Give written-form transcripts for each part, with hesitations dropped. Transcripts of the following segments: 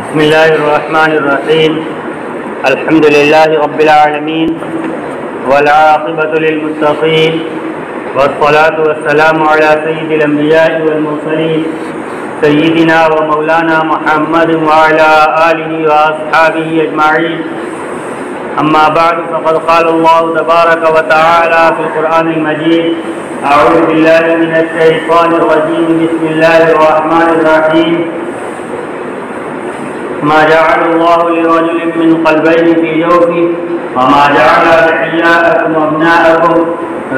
بسم الله الرحمن الرحيم. الحمد لله رب العالمين والعاقبة للمتقين والصلاة والسلام على سيد الأنبياء والمرسلين سيدنا ومولانا محمد وعلى آله وأصحابه أجمعين. أما بعد فقد قال الله تبارك وتعالى في القرآن المجيد: أعوذ بالله من الشيطان الرجيم. بسم الله الرحمن الرحيم. ما جعل الله لرجل من قلبين في جوفه وما جعل أدعياءكم وأبناءكم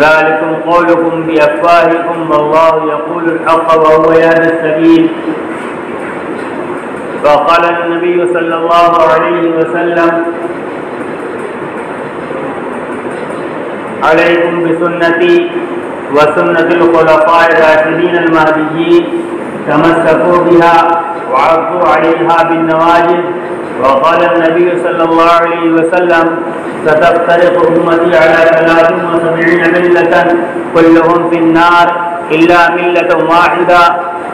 ذلكم قولكم بأفواهكم والله يقول الحق وهو يهدي السبيل. وقال النبي صلى الله عليه وسلم: عليكم بسنتي وسنة الخلفاء الراشدين المهديين تمسكوا بها وعضوا عليها بالنواجذ. وقال النبي صلى الله عليه وسلم: ستفترق أمتي على 73 ملة كلهم في النار إلا ملة واحدة.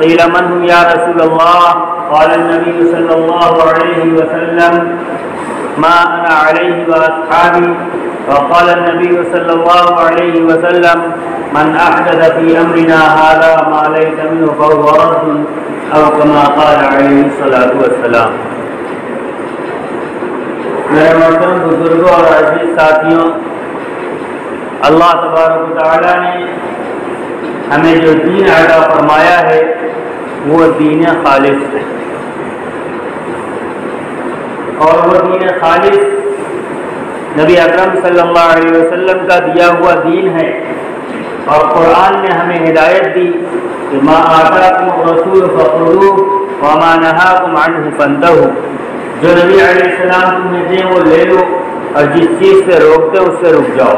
قيل: من هم يا رسول الله؟ قال النبي صلى الله عليه وسلم: ما أنا عليه وأصحابي. وقال النبي صلى الله عليه وسلم: من أحدث في أمرنا هذا ما ليس منه فهو رد، أو كما قال عليه الصلاة والسلام. میرے محترم بزرگوں اور عزیز ساتھیوں، اللہ تبارک و تعالیٰ نے ہمیں جو دین عطا فرمایا ہے وہ دین خالص ہے، اور وہ دین خالص نبی اکرم صلی اللہ علیہ وسلم کا دیا ہوا دین ہے. اور قرآن نے ہمیں ہدایت دی کہ ما آتاکم الرسول فخذوہ وما نہاکم عنہ فانتہوا. جو نبی علیہ السلام تمہیں دیں وہ لے لو، اور جس چیز سے روکتے اس سے رک جاؤ.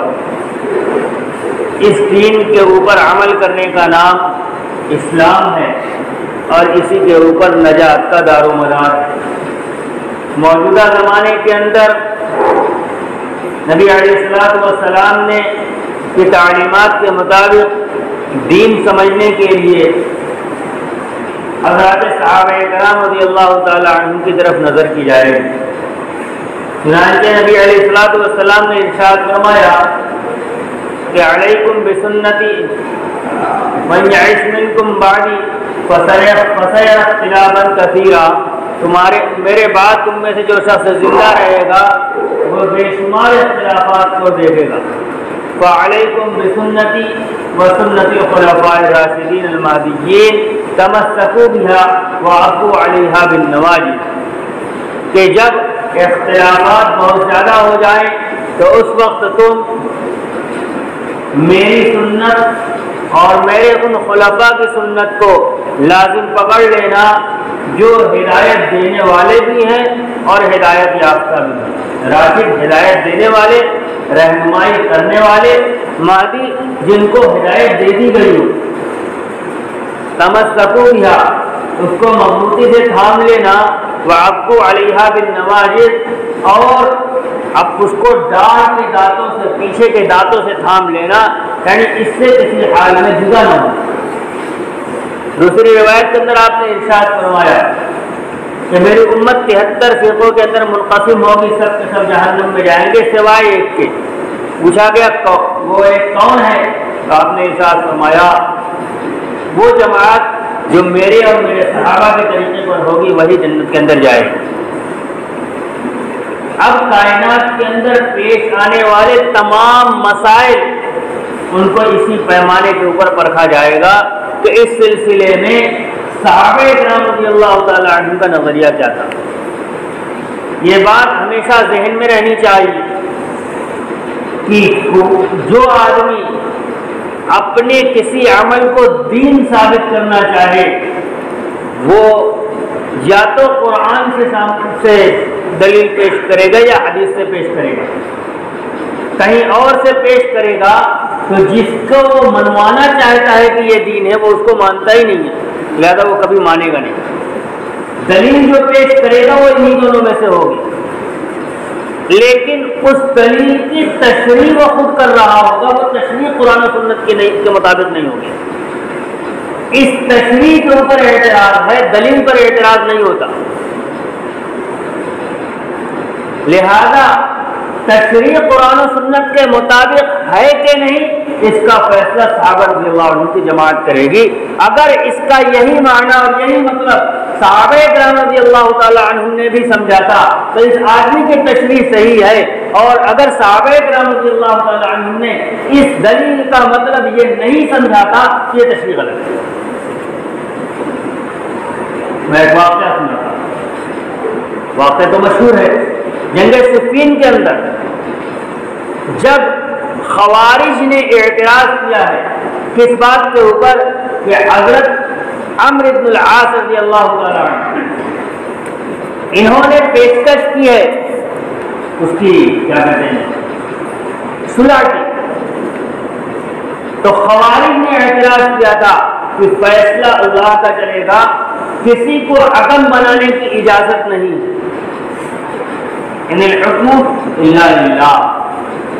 اس دین کے اوپر عمل کرنے کا نام اسلام ہے، اور اسی کے اوپر نجات کا دار و مدار ہے. موجودہ زمانے کے اندر نبی علیہ السلام نے کی تعلیمات کے مطابق دین سمجھنے کے لیے حضرات صحابہ کرام رضی اللہ تعالی عنہ کی طرف نظر کی جائے. چنانچہ نبی علیہ السلام نے ارشاد فرمایا کہ علیکم بسنتی من یعش منکم بعدی فسیرى اختلافا کثیرا. میرے بعد تم میں سے جو شخص زندہ رہے گا وہ بے شمار اختلافات کو دیکھے گا. فعلیکم بسنتی وسنت الخلفاء الراشدین المہدیین تمسکوا بها وعضوا علیہا بالنواجذ. کہ جب اختلافات بہت زیادہ ہو جائیں تو اس وقت تم میری سنت اور میرے ان خلفاء کی سنت کو لازم پکڑ لینا جو ہدایت دینے والے بھی ہیں اور ہدایت یافتہ بھی ہیں. راشد ہدایت دینے والے، رہنمائی کرنے والے، مہدی جن کو ہدایت دے دی گئی ہو. تمسکوا بها، اس کو مضبوطی سے تھام لینا. وعضوا علیہا بالنواجذ، اور اب اس کو ڈانٹ کے دانتوں سے، پیچھے کے دانتوں سے تھام لینا، یعنی اس سے کسی حال میں جدا نہ ہو. دوسری روایت کے اندر آپ نے ارشاد فرمایا کہ میری امت 73 فرقوں کے اندر منقسم ہوگی، سب کے سب جہنم میں جائیں گے سوائے ایک کے. پوچھا گیا وہ ایک کون ہے؟ تو آپ نے ارشاد فرمایا وہ جماعت جو میرے اور میرے صحابہ کے طریقے پر ہوگی وہی جنت کے اندر جائے گی. اب کائنات کے اندر پیش آنے والے تمام مسائل ان کو اسی پیمانے کے اوپر پرکھا جائے گا کہ اس سلسلے میں صحابہ کرام رضی اللہ تعالی عنہ کا نظریہ کیا تھا. یہ بات ہمیشہ ذہن میں رہنی چاہیے کہ جو آدمی اپنے کسی عمل کو دین ثابت کرنا چاہے وہ یا تو قرآن سے دلیل پیش کرے گا یا حدیث سے پیش کرے گا. کہیں اور سے پیش کرے گا تو جس کو وہ منوانا چاہتا ہے کہ یہ دین ہے وہ اس کو مانتا ہی نہیں ہے، لہذا وہ کبھی مانے گا نہیں. دلیل جو پیش کرے گا وہ انہی دونوں میں سے ہوگی، لیکن اس دلیل کی تشریح وہ خود کر رہا ہوگا، وہ تشریح قرآن و سنت کے مطابق نہیں ہوگی. اس تشریح کے اوپر اعتراض ہے، دلیل پر اعتراض نہیں ہوتا. لہذا تشریع قرآن و سنت کے مطابق ہے کہ نہیں، اس کا فیصلہ صحابہ رضی اللہ عنہ کی جماعت کرے گی۔ اگر اس کا یہی معنی اور یہی مطلب صحابہ کرام رضی اللہ تعالی عنہ نے بھی سمجھا تھا تو اس آدمی کی تشریح صحیح ہے، اور اگر صحابہ کرام رضی اللہ تعالی عنہ نے اس دلیل کا مطلب یہ نہیں سمجھا تھا یہ تشریح غلط ہے۔ میں ایک واقعہ سناتا ہوں، واقعہ تو مشہور ہے، جنگ صفین کے اندر جب خوارج نے اعتراض کیا ہے کس بات کے اوپر کہ حضرت عمرو بن العاص رضی اللہ تعالی عنہ انہوں نے پیشکش کی ہے اس کی کیا کہتے ہیں صلح کی، تو خوارج نے اعتراض کیا تھا کہ فیصلہ اللہ کا چلے گا، کسی کو حکم بنانے کی اجازت نہیں، ان الحکم الا للہ۔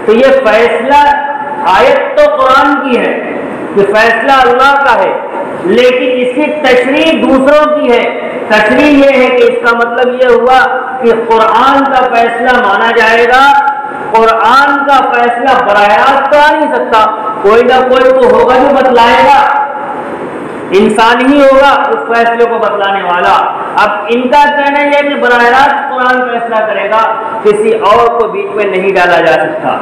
تو یہ فیصلہ آیت تو قرآن کی ہے کہ فیصلہ اللہ کا ہے، لیکن اس کی تشریح دوسروں کی ہے۔ تشریح یہ ہے کہ اس کا مطلب یہ ہوا کہ قرآن کا فیصلہ مانا جائے گا، قرآن کا فیصلہ براہ راست تو آ نہیں سکتا، کوئی نہ کوئی تو ہوگا جو بتلائے گا، انسان ہی ہوگا اس فیصلے کو بتلانے والا۔ اب ان کا کہنا یہ ہے کہ براہ راست قرآن فیصلہ کرے گا، کسی اور کو بیچ میں نہیں ڈالا جا سکتا۔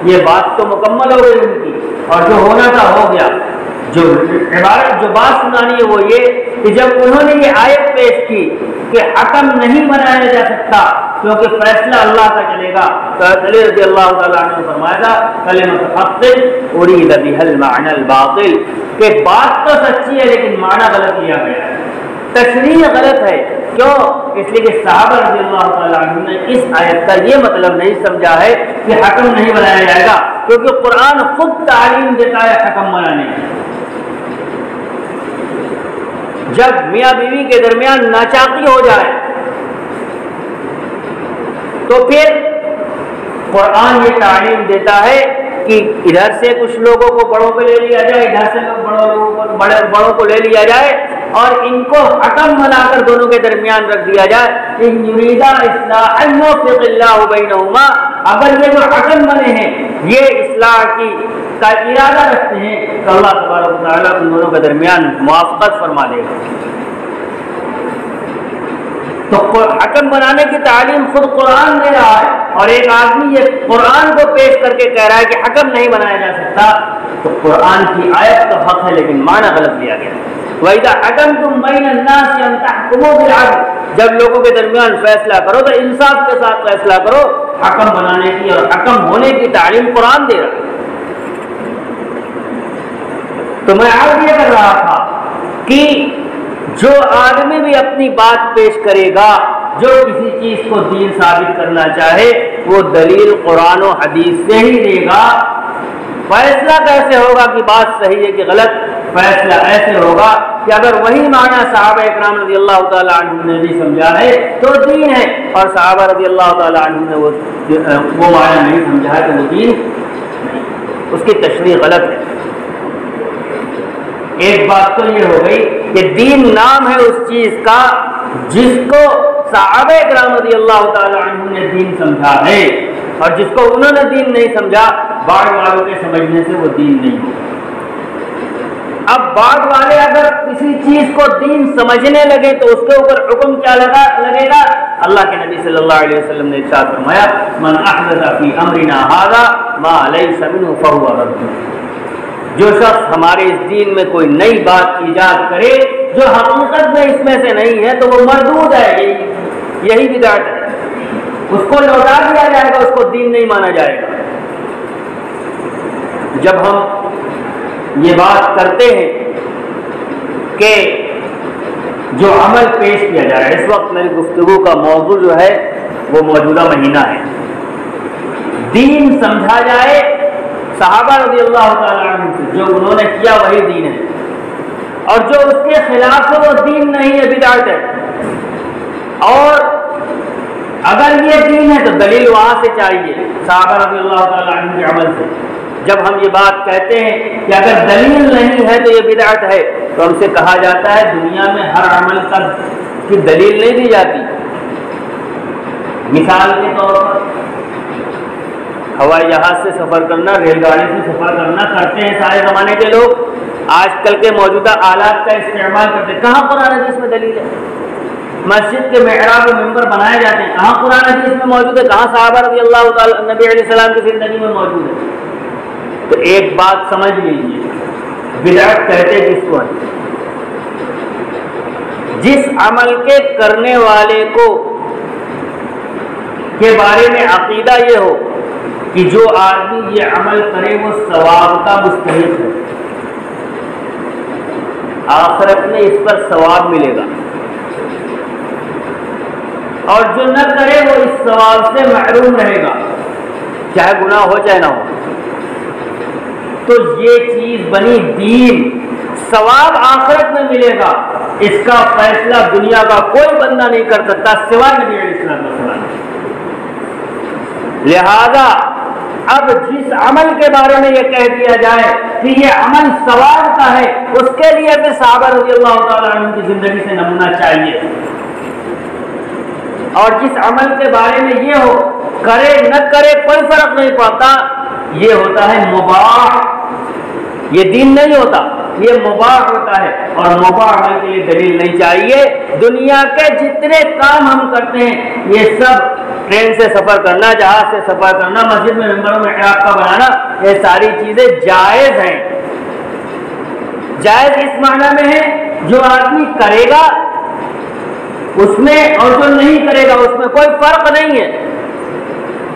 یہ بات تو مکمل ہو گئی ان کی، اور جو ہونا تھا ہو گیا۔ جو بات سنانی ہے وہ یہ کہ جب انہوں نے یہ آیت پیش کی کہ حکم نہیں بنایا جا سکتا کیونکہ فیصلہ اللہ کا چلے گا، تو علی رضی اللہ تعالیٰ عنہ نے فرمایا تھا کلمۃ حق ارید بها المعنى الباطل، کہ بات تو سچی ہے لیکن معنی غلط لیا گیا ہے، تشریح غلط ہے۔ کیوں؟ اس لیے کہ صحابہ رضی اللہ تعالیٰ عنہ نے اس آیت کا یہ مطلب نہیں سمجھا ہے کہ حکم نہیں بنایا جائے گا، کیونکہ قرآن خود تعلیم دیتا ہے حکم بنانے کی۔ جب میاں بیوی کے درمیان ناچاقی ہو جائے تو پھر قرآن یہ تعلیم دیتا ہے کہ ادھر سے کچھ لوگوں کو بڑوں کو لے لیا جائے، ادھر سے بڑوں کو لے لیا جائے، اور ان کو حکم بنا کر دونوں کے درمیان رکھ دیا جائے۔ ان یریدا اصلاحا یوفق اللہ بینہما، اگر یہ جو حکم بنے ہیں یہ اصلاح کی کا ارادہ رکھتے ہیں تو اللہ تبارک و تعالیٰ ان دونوں کے درمیان موافقت فرما دے گا۔ تو حکم بنانے کی تعلیم خود قرآن دے رہا ہے، اور ایک آدمی یہ قرآن کو پیش کر کے کہہ رہا ہے کہ حکم نہیں بنایا جا سکتا، تو قرآن کی آیت تو حق ہے لیکن معنی غلط لیا گیا۔ وَإِذَا حَكَمْتُمْ بَيْنَ النَّاسِ أَن تَحْكُمُوا بِالْعَدْلِ، جب لوگوں کے درمیان فیصلہ کرو تو انصاف کے ساتھ فیصلہ کرو۔ حکم بنانے کی اور حکم ہونے کی تعلیم قرآن دے رہا ہے۔ تو میں عرض یہ کر رہا تھا کہ جو آدمی بھی اپنی بات پیش کرے گا، جو کسی چیز کو دین ثابت کرنا چاہے، وہ دلیل قرآن و حدیث سے ہی دے گا۔ فیصلہ کیسے ہوگا کہ بات صحیح ہے کہ غلط؟ فیصلہ ایسے ہوگا کہ اگر وہی معنی صحابہ اکرام رضی اللہ تعالیٰ عنہ نے بھی سمجھا ہے تو دین ہے، اور صحابہ رضی اللہ تعالیٰ عنہ نے وہ معنی نہیں سمجھا ہے تو وہ دین نہیں، اس کی تشریح غلط ہے۔ ایک بات تو یہ ہو گئی کہ دین نام ہے اس چیز کا جس کو صحابہ اکرام رضی اللہ تعالی عنہ نے دین سمجھا ہے، اور جس کو انہوں نے دین نہیں سمجھا بعد والوں کے سمجھنے سے وہ دین نہیں ہے۔ اب بعد والے اگر کسی چیز کو دین سمجھنے لگے تو اس کے اوپر حکم کیا لگے گا؟ اللہ کے نبی صلی اللہ علیہ وسلم نے ارشاد فرمایا من احدث فی امرنا ھذا ما لیس منہ فہو رد، جو شخص ہمارے اس دین میں کوئی نئی بات ایجاد کرے جو حقیقت میں اس میں سے نہیں ہے تو وہ مردود ہے، یہی بدعت ہے، اس کو لوٹا دیا جائے گا، اس کو دین نہیں مانا جائے گا۔ جب ہم یہ بات کرتے ہیں کہ جو عمل پیش کیا جا رہا ہے، اس وقت میری گفتگو کا موضوع جو ہے وہ موجودہ مہینہ ہے، دین سمجھا جائے صحابہ رضی اللہ تعالیٰ عنہ سے، جو انہوں نے کیا وہی دین ہے، اور جو اس کے خلاف ہے وہ دین نہیں ہے، بدعت ہے۔ اور اگر یہ دین ہے تو دلیل وہاں سے چاہیے، صحابہ رضی اللہ تعالیٰ عنہ کے عمل سے۔ جب ہم یہ بات کہتے ہیں کہ اگر دلیل نہیں ہے تو یہ بدعت ہے، تو ہم سے کہا جاتا ہے دنیا میں ہر عمل کی دلیل نہیں دی جاتی، مثال کے طور پر ہوائی جہاز سے سفر کرنا، ریل گاڑی سے سفر کرنا کرتے ہیں سارے زمانے کے لوگ، آج کل کے موجودہ آلات کا استعمال کرتے ہیں. کہاں قرآن حدیث میں دلیل ہے؟ مسجد کے محراب و ممبر بنائے جاتے ہیں، کہاں قرآن حدیث میں موجود ہے؟ کہاں صحابہ رضی اللہ تعالی نبی علیہ السلام کی زندگی میں موجود ہے؟ تو ایک بات سمجھ لیجیے، بدعت کہتے کس کو ہے؟ جس عمل کے کرنے والے کو کے بارے میں عقیدہ یہ ہو کہ جو آدمی یہ عمل کرے وہ ثواب کا مستحق ہے، آخرت میں اس پر ثواب ملے گا، اور جو نہ کرے وہ اس ثواب سے محروم رہے گا، چاہے گناہ ہو چاہے نہ ہو. تو یہ چیز بنی دین، ثواب آخرت میں ملے گا، اس کا فیصلہ دنیا کا کوئی بندہ نہیں کر سکتا سوائے نبی علیہ السلام. لہذا اب جس عمل کے بارے میں یہ کہہ دیا جائے کہ یہ عمل ثواب کا ہے، اس کے لیے پھر صحابہ رضی اللہ تعالیٰ عنہ کی زندگی سے نمونہ چاہیے. اور جس عمل کے بارے میں یہ ہو کرے نہ کرے کوئی فرق نہیں پڑتا، یہ ہوتا ہے مباح، یہ دین نہیں ہوتا، یہ مباح ہوتا ہے. اور مباح عمل کے لیے دلیل نہیں چاہیے. دنیا کے جتنے کام ہم کرتے ہیں یہ سب، ٹرین سے سفر کرنا، جہاز سے سفر کرنا، مسجد میں ممبروں میں محراب کا بنانا، یہ ساری چیزیں جائز ہیں. جائز اس معنی میں ہے جو آدمی کرے گا اس میں اور جو نہیں کرے گا اس میں کوئی فرق نہیں ہے.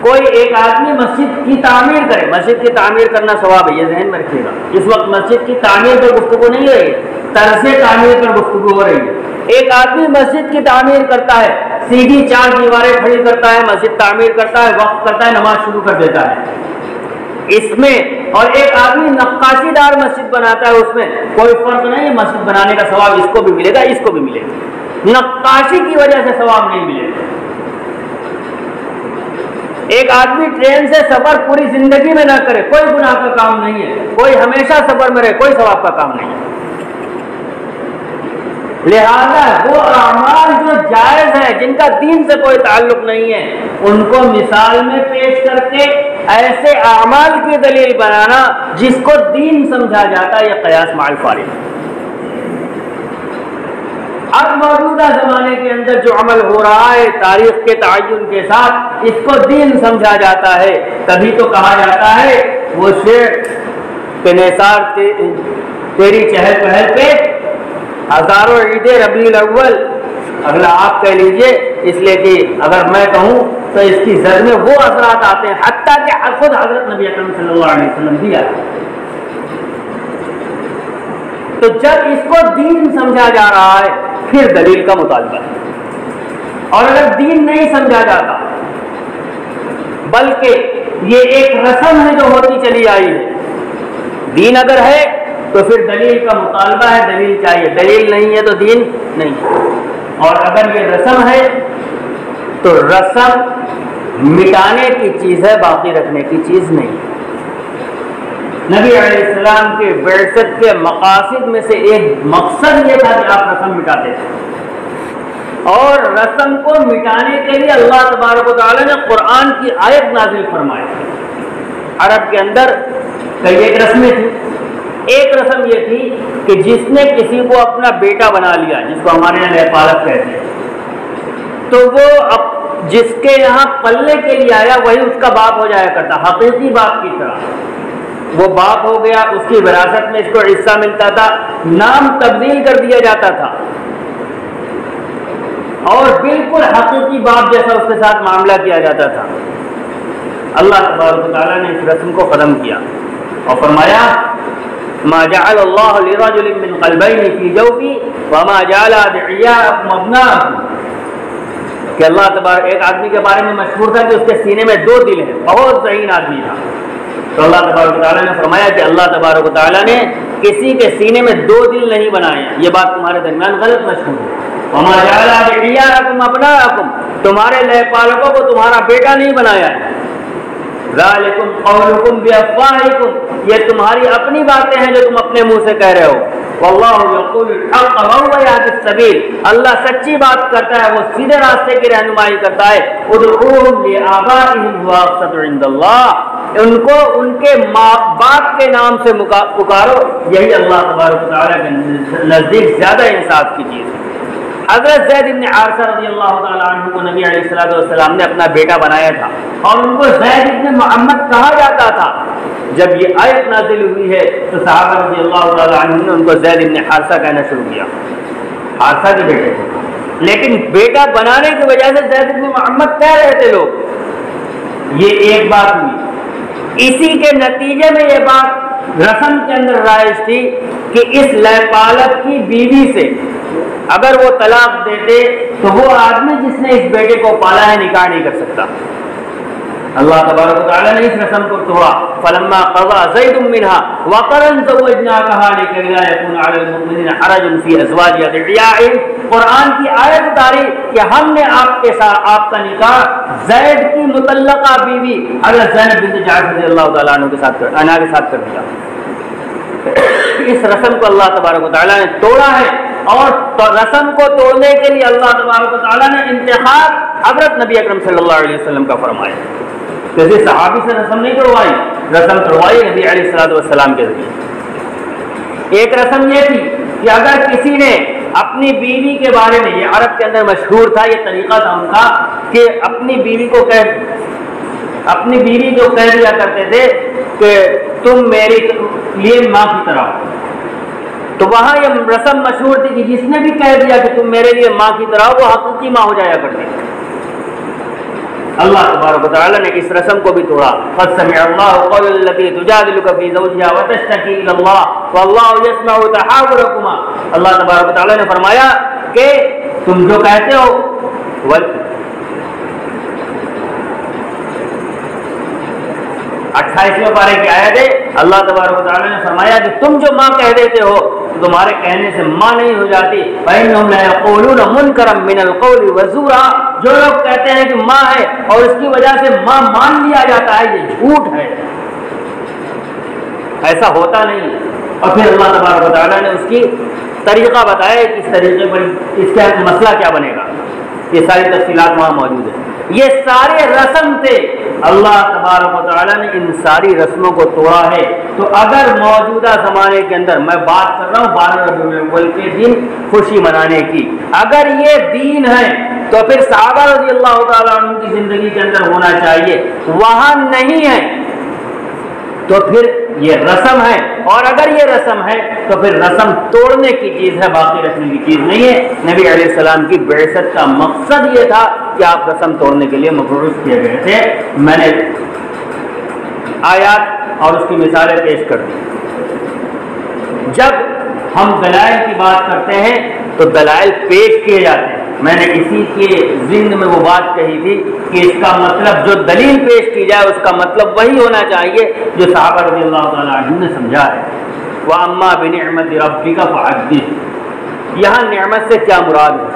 کوئی ایک آدمی مسجد کی تعمیر کرے، مسجد کی تعمیر کرنا ثواب ہے، یہ ذہن میں رکھیے گا. اس وقت مسجد کی تعمیر پر گفتگو نہیں ہو رہی، طرز تعمیر پر گفتگو ہو رہی ہے. ایک آدمی مسجد کی تعمیر کرتا ہے، سیدھی 4 دیواریں کھڑی کرتا ہے، مسجد تعمیر کرتا ہے، وقف کرتا ہے، نماز شروع کر دیتا ہے اس میں. اور ایک آدمی نقاشی دار مسجد بناتا ہے، اس میں کوئی فرق نہیں ہے، مسجد بنانے کا ثواب اس کو بھی ملے گا، اس کو بھی ملے گا، نقاشی کی وجہ سے ثواب نہیں ملے گا. ایک آدمی ٹرین سے سفر پوری زندگی میں نہ کرے، کوئی گناہ کا کام نہیں ہے. کوئی ہمیشہ سفر میں رہے، کوئی ثواب کا کام نہیں ہے. لہذا وہ اعمال جو جائز ہیں، جن کا دین سے کوئی تعلق نہیں ہے، ان کو مثال میں پیش کر کے ایسے اعمال کی دلیل بنانا جس کو دین سمجھا جاتا ہے، یہ قیاس مع الفارق. اب موجودہ زمانے کے اندر جو عمل ہو رہا ہے تاریخ کے تعین کے ساتھ، اس کو دین سمجھا جاتا ہے. تبھی تو کہا جاتا ہے وہ شعر کہ نثار تیری چہل پہل پہ ہزاروں عید ربیع الاول، اگلا آپ کہہ لیجئے، اس لیے کہ اگر میں کہوں تو اس کی زد میں وہ اثرات آتے ہیں حتیٰ کہ خود حضرت نبی اکرم صلی اللہ علیہ وسلم بھی آتے. تو جب اس کو دین سمجھا جا رہا ہے پھر دلیل کا مطالبہ ہے. اور اگر دین نہیں سمجھا جاتا بلکہ یہ ایک رسم ہے جو ہوتی چلی آئی ہے، دین اگر ہے تو پھر دلیل کا مطالبہ ہے، دلیل چاہیے. دلیل نہیں ہے تو دین نہیں ہے. اور اگر یہ رسم ہے تو رسم مٹانے کی چیز ہے، باقی رکھنے کی چیز نہیں. نبی علیہ السلام کے بعثت کے مقاصد میں سے ایک مقصد یہ تھا کہ آپ رسم مٹاتے تھے، اور رسم کو مٹانے کے لیے اللہ تبارک و تعالی نے قرآن کی آیت نازل فرمائی. عرب کے اندر کئی ایک رسمیں تھیں. ایک رسم یہ تھی کہ جس نے کسی کو اپنا بیٹا بنا لیا، جس کو ہمارے یہاں لے پالک کہتے ہیں، تو وہ جس کے یہاں پلنے کے لیے آیا وہی اس کا باپ ہو جایا کرتا، حقیقی باپ کی طرح وہ باپ ہو گیا. اس کی وراثت میں اس کو حصہ ملتا تھا، نام تبدیل کر دیا جاتا تھا، اور بالکل حقیقی باپ جیسا اس کے ساتھ معاملہ کیا جاتا تھا. اللہ تبارک و تعالیٰ نے اس رسم کو ختم کیا اور فرمایا ما جعل اللہ لرجل من قلبین فی جوفی وما جعل ادعیاءکم ابناءکم، کہ اللہ تبارک ایک آدمی کے بارے میں مشہور تھا کہ اس کے سینے میں 2 دل ہیں، بہت ذہین آدمی تھا. تو اللہ تبارک و تعالیٰ نے فرمایا کہ اللہ تبارک و تعالیٰ نے کسی کے سینے میں 2 دل نہیں بنائے. یہ بات تمہارے درمیان غلط مشہور ہے. وما جعل ادعیاءکم ابناءکم، تمہارے لے پالکوں کو تمہارا بیٹا نہیں بنایا ہے. ذالکم قولکم بافواہکم، یہ تمہاری اپنی باتیں ہیں جو تم اپنے منہ سے کہہ رہے ہو. واللہ یقول الحق وهو یهدی السبیل، اللہ سچی بات کرتا ہے، وہ سیدھے راستے کی رہنمائی کرتا ہے۔ ادعوهم لآبائهم هو اقسط عند اللہ، ان کو ان کے ماں باپ کے نام سے پکارو، یہی اللہ تبارک و تعالیٰ کے نزدیک زیادہ انصاف کی چیز ہے۔ حضرت زید بن حارثہ رضی اللہ تعالیٰ عنہ کو نبی علیہ السلام نے اپنا بیٹا بنایا تھا، اور ان کو زید بن محمد کہا جاتا تھا۔ جب یہ آیت نازل ہوئی ہے تو صحابہ رضی اللہ تعالیٰ عنہ نے ان کو زید بن حارثہ کہنا شروع کیا، حارثہ کے بیٹے تھے، لیکن بیٹا بنانے کی وجہ سے زید بن محمد کہہ رہے تھے لوگ۔ یہ ایک بات ہوئی، اسی کے نتیجے میں یہ بات رسم کے اندر رائج تھی کہ اس لیپالک کی بیوی سے اگر وہ طلاق دیتے تو وہ آدمی جس نے اس بیٹے کو پالا ہے نکاح نہیں کر سکتا۔ اللہ تبارک و تعالیٰ نے اس رسم کو توڑا، فلما قضى زید منها وطرا زوجناکها لكي لا يكون على المؤمنين حرج في ازواج ادعیائهم، قرآن کی آیت اتاری کہ ہم نے آپ کے ساتھ آپ کا نکاح زید کی مطلقہ بیوی حضرت زینب بنت جحش رضی اللہ تعالیٰ عنہ کے ساتھ کر دیا۔ اس رسم کو اللہ تبارک و تعالیٰ نے توڑا ہے، اور رسم کو توڑنے کے لیے اللہ تبارک و تعالیٰ نے انتخاب حضرت نبی اکرم صلی اللہ علیہ وسلم کا فرمایا۔ کسی صحابی سے رسم نہیں توڑوائی، رسم توڑوائی نبی علیہ السلام کے ذریعے۔ ایک رسم یہ تھی کہ اگر کسی نے اپنی بیوی کے بارے میں، یہ عرب کے اندر مشہور تھا، یہ طریقہ تھا ان کا کہ اپنی بیوی کو کہہ دیا کرتے تھے کہ تم میرے لیے ماں کی طرح ہو، تو وہاں یہ رسم مشہور تھی کہ جس نے بھی کہہ دیا کہ تم میرے لیے ماں کی طرح ہو، وہ حقیقی ماں ہو جایا کرتی۔ اللہ تبارک و تعالیٰ نے اس رسم کو بھی توڑا۔ قد سمع اللہ قول التي تجادلك في زوجها وتشتكي الى الله والله يسمع تحاوركما، اللہ تبارک و تعالیٰ نے فرمایا کہ تم جو کہتے ہو، 28ویں پارے کی آیت ہے، اللہ تبارک و تعالیٰ نے فرمایا کہ تم جو ماں کہہ دیتے ہو تمہارے کہنے سے ماں نہیں ہو جاتی۔ فإنهم لا يقولون منكرا من القول وزورا، جو لوگ کہتے ہیں کہ ماں ہے اور اس کی وجہ سے ماں مان لیا جاتا ہے، یہ جھوٹ ہے، ایسا ہوتا نہیں۔ اور پھر اللہ تبارک و تعالیٰ نے اس کی طریقہ بتایا کہ اس طریقے پر اس کا مسئلہ کیا بنے گا، یہ ساری تفصیلات وہاں موجود ہیں۔ یہ سارے رسم تھے، اللہ تبارک و تعالیٰ نے ان ساری رسموں کو توڑا ہے۔ تو اگر موجودہ زمانے کے اندر، میں بات کر رہا ہوں 12 ربیع الاول کے دن خوشی منانے کی، اگر یہ دین ہے تو پھر صحابہ رضی اللہ تعالیٰ عنہ کی زندگی کے اندر ہونا چاہیے، وہاں نہیں ہے تو پھر یہ رسم ہے، اور اگر یہ رسم ہے تو پھر رسم توڑنے کی چیز ہے، باقی رکھنے کی چیز نہیں ہے۔ نبی علیہ السلام کی بعثت کا مقصد یہ تھا کہ آپ رسم توڑنے کے لیے مبعوث کیے گئے تھے۔ میں نے آیات اور اس کی مثالیں پیش کر دی۔ جب ہم دلائل کی بات کرتے ہیں تو دلائل پیش کیے جاتے ہیں، میں نے اسی کے ضمن میں وہ بات کہی تھی کہ اس کا مطلب، جو دلیل پیش کی جائے اس کا مطلب وہی ہونا چاہیے جو صحابہ رضی اللہ تعالیٰ عنہ نے سمجھا ہے۔ وَأَمَّا بِنِعْمَةِ رَبِّكَ فَحَدِّثْ، یہاں نعمت سے کیا مراد ہے؟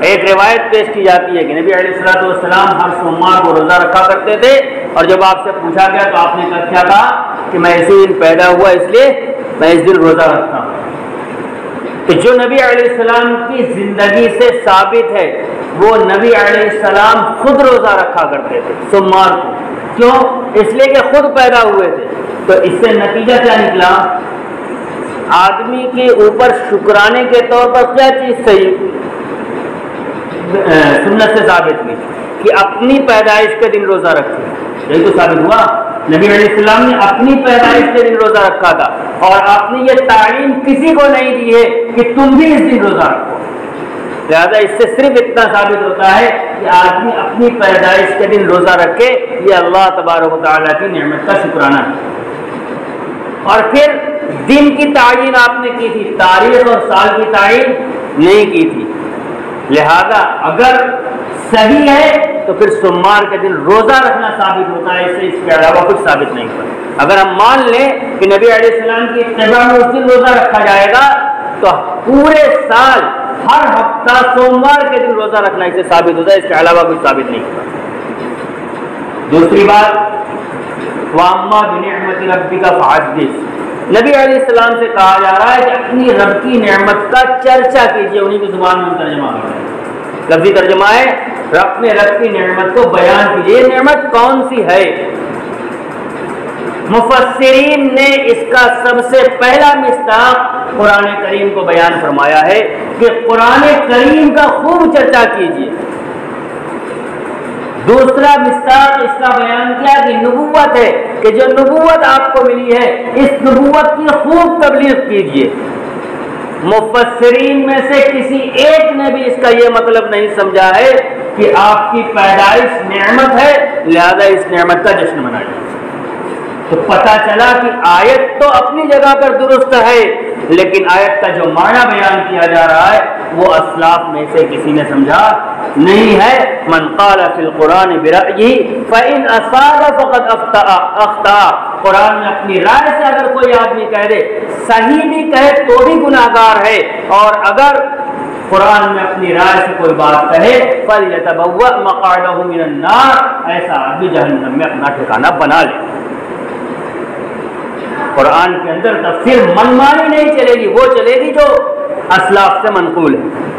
ایک روایت پیش کی جاتی ہے کہ نبی علیہ السلام ہر سوموار کو روزہ رکھا کرتے تھے، اور جب آپ سے پوچھا گیا تو آپ نے کیا کہا کہ میں اسی دن پیدا ہوا اس لیے میں اس دن روزہ رکھتا ہوں۔ کہ جو نبی علیہ السلام کی زندگی سے ثابت ہے، وہ نبی علیہ السلام خود روزہ رکھا کرتے تھے سوموار کو، کیوں؟ اس لیے کہ خود پیدا ہوئے تھے۔ تو اس سے نتیجہ کیا نکلا؟ آدمی کے اوپر شکرانے کے طور پر کیا چیز صحیح سنت سے ثابت ہوئی کہ اپنی پیدائش کے دن روزہ رکھے، یہی تو ثابت ہوا۔ نبی علیہ السلام نے اپنی پیدائش کے دن روزہ رکھا تھا، اور آپ نے یہ تعلیم کسی کو نہیں دی ہے کہ تم بھی اس دن روزہ رکھو۔ لہذا اس سے صرف اتنا ثابت ہوتا ہے کہ آدمی اپنی پیدائش کے دن روزہ رکھے، یہ اللہ تبارک و تعالیٰ کی نعمت کا شکرانہ ہے۔ اور پھر دن کی تعین آپ نے کی تھی، تاریخ اور سال کی تعین نہیں کی تھی۔ لہذا اگر صحیح ہے تو پھر سوموار کے دن روزہ رکھنا ثابت ہوتا ہے، اس سے اس کے علاوہ کچھ ثابت نہیں ہوتا۔ اگر ہم مان لیں کہ نبی علیہ السلام کی اتباع میں اس دن روزہ رکھا جائے گا تو پورے سال ہر ہفتہ سوموار کے دن روزہ رکھنا اس سے ثابت ہوتا ہے، اس کے علاوہ کچھ ثابت نہیں ہوتا۔ دوسری بات، وَأَمَّا بِنِعْمَةِ رَبِّكَ فَحَدِّثْ، نبی علیہ السلام سے کہا جا رہا ہے کہ اپنی رب کی نعمت کا چرچا کیجیے، انہیں کی زبان میں ترجمہ ہے، لفظی ترجمہ ہے اپنے رب کی نعمت کو بیان کیجیے۔ یہ نعمت کون سی ہے؟ مفسرین نے اس کا سب سے پہلا مصداق قرآن کریم کو بیان فرمایا ہے کہ قرآن کریم کا خوب چرچا کیجیے۔ دوسرا مصداق اس کا بیان کیا کہ نبوت ہے، کہ جو نبوت آپ کو ملی ہے اس نبوت کی خوب تبلیغ کیجیے۔ مفسرین میں سے کسی ایک نے بھی اس کا یہ مطلب نہیں سمجھا ہے کہ آپ کی پیدائش نعمت ہے لہذا اس نعمت کا جشن منائیے۔ تو پتہ چلا کہ آیت تو اپنی جگہ پر درست ہے، لیکن آیت کا جو معنی بیان کیا جا رہا ہے وہ اسلاف میں سے کسی نے سمجھا نہیں ہے۔ من قال فی القرآن برأیہ فإن اصاب فقد اخطأ، قرآن میں اپنی رائے سے اگر کوئی آدمی کہہ دے، صحیح بھی کہے تو بھی گناہگار ہے، اور اگر قرآن میں اپنی رائے سے کوئی بات کہے فَلْيَتَبَوَّأْ مَقْعَدَهُ مِنَ النَّارِ، ایسا آدمی جہنم میں اپنا ٹھکانہ بنا لے۔ قرآن کے اندر تفسیر منمانی نہیں چلے گی، وہ چلے گی جو اسلاف سے منقول ہے۔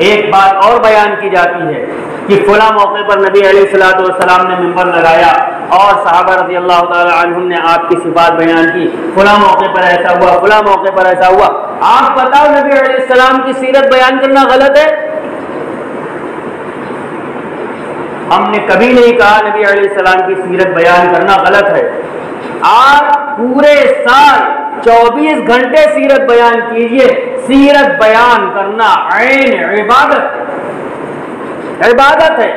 ایک بات اور بیان کی جاتی ہے کہ فلاں موقع پر نبی علیہ الصلوۃ والسلام نے منبر لگایا اور صحابہ رضی اللہ تعالی عنہم نے آپ کی صفات بیان کی، فلاں موقع پر ایسا ہوا، فلاں موقع پر ایسا ہوا۔ آپ بتاؤ نبی علیہ السلام کی سیرت بیان کرنا غلط ہے؟ ہم نے کبھی نہیں کہا نبی علیہ السلام کی سیرت بیان کرنا غلط ہے۔ آپ پورے سال 24 گھنٹے سیرت بیان کیجئے، سیرت بیان کرنا عین عبادت ہے،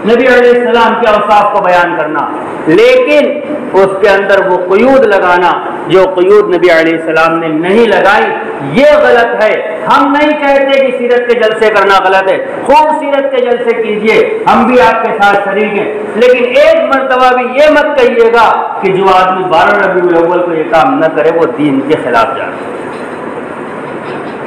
نبی علیہ السلام کے اوصاف کو بیان کرنا، لیکن اس کے اندر وہ قیود لگانا جو قیود نبی علیہ السلام نے نہیں لگائی یہ غلط ہے۔ ہم نہیں کہتے کہ سیرت کے جلسے کرنا غلط ہے، خوب سیرت کے جلسے کیجئے، ہم بھی آپ کے ساتھ شریک ہیں، لیکن ایک مرتبہ بھی یہ مت کہیے گا کہ جو آدمی 12 ربیع الاول کو یہ کام نہ کرے وہ دین کے خلاف جائے،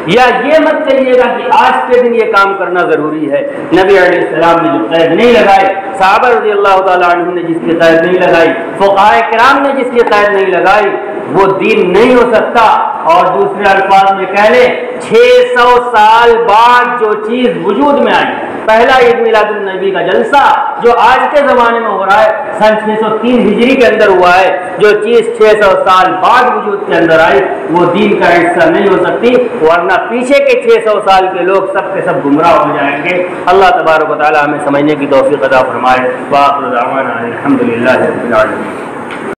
یا یہ مت کہیے گا کہ آج کے دن یہ کام کرنا ضروری ہے۔ نبی علیہ السلام نے جو قید نہیں لگائی، صحابہ رضی اللہ تعالیٰ عنہ نے جس کی قید نہیں لگائی، فقہاء کرام نے جس کی قید نہیں لگائی، وہ دین نہیں ہو سکتا۔ اور دوسرے الفاظ میں کہہ لیں 600 سال بعد جو چیز وجود میں آئی، پہلا عید میلاد النبی کا جلسہ جو آج کے زمانے میں ہو رہا ہے سن 603 ہجری کے اندر ہوا ہے، جو چیز 600 سال بعد وجود کے اندر آئی وہ دین کا حصہ نہیں ہو سکتی، ورنہ پیچھے کے 600 سال کے لوگ سب کے سب گمراہ ہو جائیں گے۔ اللہ تبارک و تعالی ہمیں سمجھنے کی توفیق عطا فرمائے۔ وآخر دعوانا الحمدللہ رب العالمین۔